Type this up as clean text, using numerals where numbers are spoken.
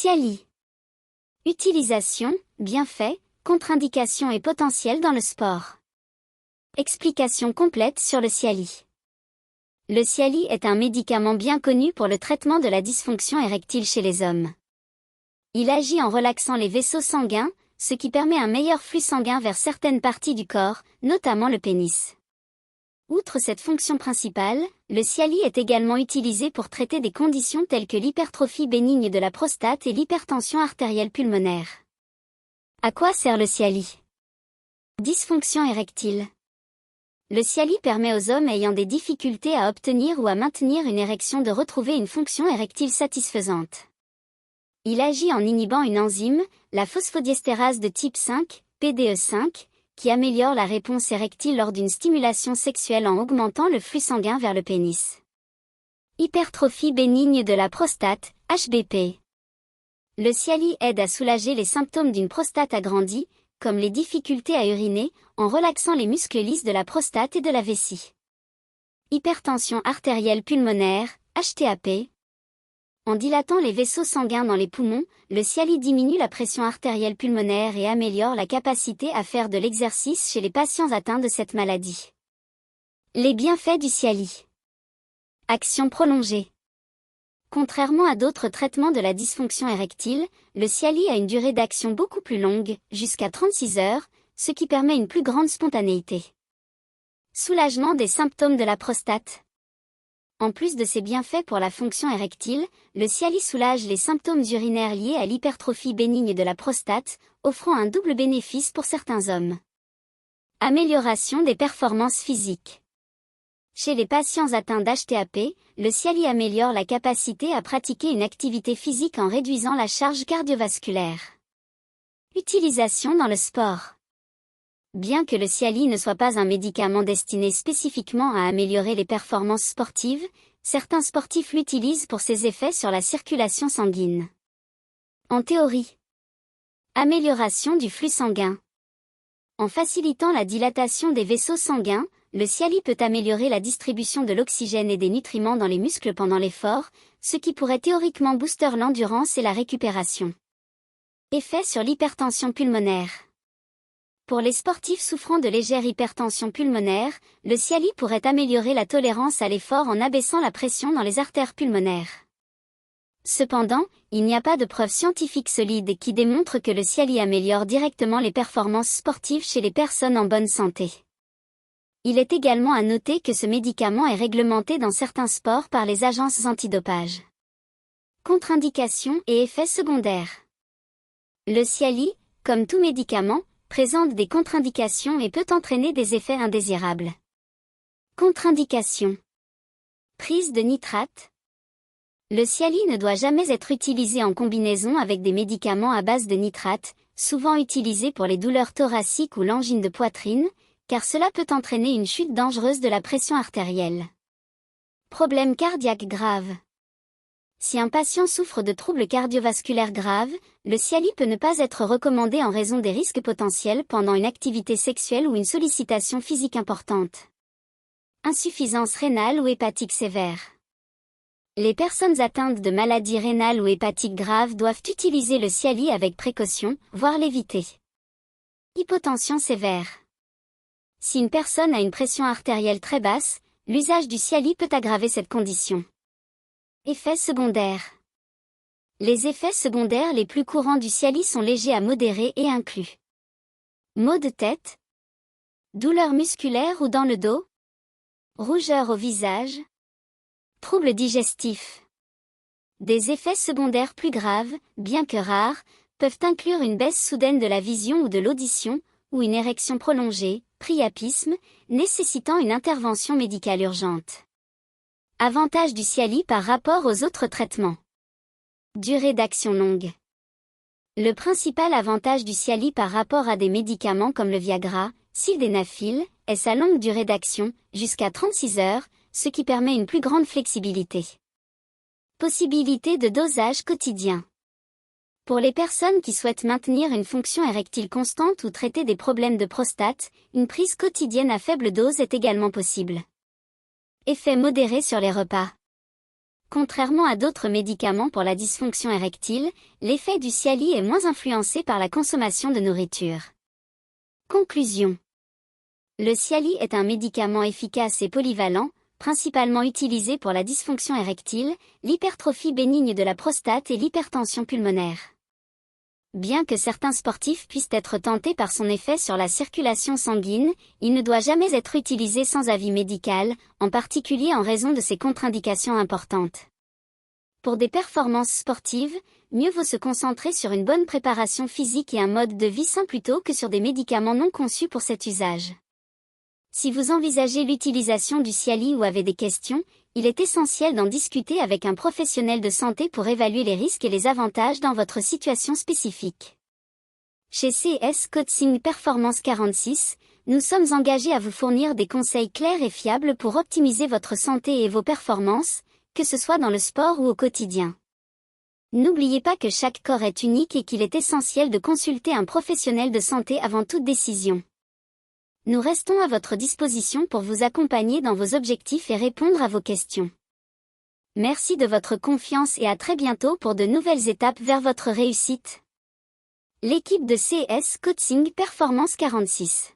Cialis. Utilisation, bienfaits, contre-indications et potentiel dans le sport. Explication complète sur le Cialis. Le Cialis est un médicament bien connu pour le traitement de la dysfonction érectile chez les hommes. Il agit en relaxant les vaisseaux sanguins, ce qui permet un meilleur flux sanguin vers certaines parties du corps, notamment le pénis. Outre cette fonction principale, le Cialis est également utilisé pour traiter des conditions telles que l'hypertrophie bénigne de la prostate et l'hypertension artérielle pulmonaire. À quoi sert le Cialis? Dysfonction érectile. Le Cialis permet aux hommes ayant des difficultés à obtenir ou à maintenir une érection de retrouver une fonction érectile satisfaisante. Il agit en inhibant une enzyme, la phosphodiestérase de type 5, PDE5, qui améliore la réponse érectile lors d'une stimulation sexuelle en augmentant le flux sanguin vers le pénis. Hypertrophie bénigne de la prostate, HBP. Le Cialis aide à soulager les symptômes d'une prostate agrandie, comme les difficultés à uriner, en relaxant les muscles lisses de la prostate et de la vessie. Hypertension artérielle pulmonaire, HTAP. En dilatant les vaisseaux sanguins dans les poumons, le Cialis diminue la pression artérielle pulmonaire et améliore la capacité à faire de l'exercice chez les patients atteints de cette maladie. Les bienfaits du Cialis. Action prolongée. Contrairement à d'autres traitements de la dysfonction érectile, le Cialis a une durée d'action beaucoup plus longue, jusqu'à 36 heures, ce qui permet une plus grande spontanéité. Soulagement des symptômes de la prostate. En plus de ses bienfaits pour la fonction érectile, le Cialis soulage les symptômes urinaires liés à l'hypertrophie bénigne de la prostate, offrant un double bénéfice pour certains hommes. Amélioration des performances physiques. Chez les patients atteints d'HTAP, le Cialis améliore la capacité à pratiquer une activité physique en réduisant la charge cardiovasculaire. Utilisation dans le sport. Bien que le Cialis ne soit pas un médicament destiné spécifiquement à améliorer les performances sportives, certains sportifs l'utilisent pour ses effets sur la circulation sanguine. En théorie. Amélioration du flux sanguin. En facilitant la dilatation des vaisseaux sanguins, le Cialis peut améliorer la distribution de l'oxygène et des nutriments dans les muscles pendant l'effort, ce qui pourrait théoriquement booster l'endurance et la récupération. Effet sur l'hypertension pulmonaire. Pour les sportifs souffrant de légère hypertension pulmonaire, le Cialis pourrait améliorer la tolérance à l'effort en abaissant la pression dans les artères pulmonaires. Cependant, il n'y a pas de preuves scientifiques solides qui démontrent que le Cialis améliore directement les performances sportives chez les personnes en bonne santé. Il est également à noter que ce médicament est réglementé dans certains sports par les agences antidopage. Contre-indications et effets secondaires. Le Cialis, comme tout médicament, présente des contre-indications et peut entraîner des effets indésirables. Contre-indications. Prise de nitrate. Le Cialis ne doit jamais être utilisé en combinaison avec des médicaments à base de nitrate, souvent utilisés pour les douleurs thoraciques ou l'angine de poitrine, car cela peut entraîner une chute dangereuse de la pression artérielle. Problème cardiaque grave. Si un patient souffre de troubles cardiovasculaires graves, le Cialis peut ne pas être recommandé en raison des risques potentiels pendant une activité sexuelle ou une sollicitation physique importante. Insuffisance rénale ou hépatique sévère. Les personnes atteintes de maladies rénales ou hépatiques graves doivent utiliser le Cialis avec précaution, voire l'éviter. Hypotension sévère. Si une personne a une pression artérielle très basse, l'usage du Cialis peut aggraver cette condition. Effets secondaires. Les effets secondaires les plus courants du Cialis sont légers à modérés et incluent maux de tête, douleurs musculaires ou dans le dos, rougeur au visage, troubles digestifs. Des effets secondaires plus graves, bien que rares, peuvent inclure une baisse soudaine de la vision ou de l'audition, ou une érection prolongée, priapisme, nécessitant une intervention médicale urgente. Avantages du Cialis par rapport aux autres traitements. Durée d'action longue. Le principal avantage du Cialis par rapport à des médicaments comme le Viagra, sildenafil, est sa longue durée d'action, jusqu'à 36 heures, ce qui permet une plus grande flexibilité. Possibilité de dosage quotidien. Pour les personnes qui souhaitent maintenir une fonction érectile constante ou traiter des problèmes de prostate, une prise quotidienne à faible dose est également possible. Effet modéré sur les repas. Contrairement à d'autres médicaments pour la dysfonction érectile, l'effet du Cialis est moins influencé par la consommation de nourriture. Conclusion. Le Cialis est un médicament efficace et polyvalent, principalement utilisé pour la dysfonction érectile, l'hypertrophie bénigne de la prostate et l'hypertension pulmonaire. Bien que certains sportifs puissent être tentés par son effet sur la circulation sanguine, il ne doit jamais être utilisé sans avis médical, en particulier en raison de ses contre-indications importantes. Pour des performances sportives, mieux vaut se concentrer sur une bonne préparation physique et un mode de vie sain plutôt que sur des médicaments non conçus pour cet usage. Si vous envisagez l'utilisation du Cialis ou avez des questions, il est essentiel d'en discuter avec un professionnel de santé pour évaluer les risques et les avantages dans votre situation spécifique. Chez CS Coaching Performance 46, nous sommes engagés à vous fournir des conseils clairs et fiables pour optimiser votre santé et vos performances, que ce soit dans le sport ou au quotidien. N'oubliez pas que chaque corps est unique et qu'il est essentiel de consulter un professionnel de santé avant toute décision. Nous restons à votre disposition pour vous accompagner dans vos objectifs et répondre à vos questions. Merci de votre confiance et à très bientôt pour de nouvelles étapes vers votre réussite. L'équipe de CS Coaching Performance 46.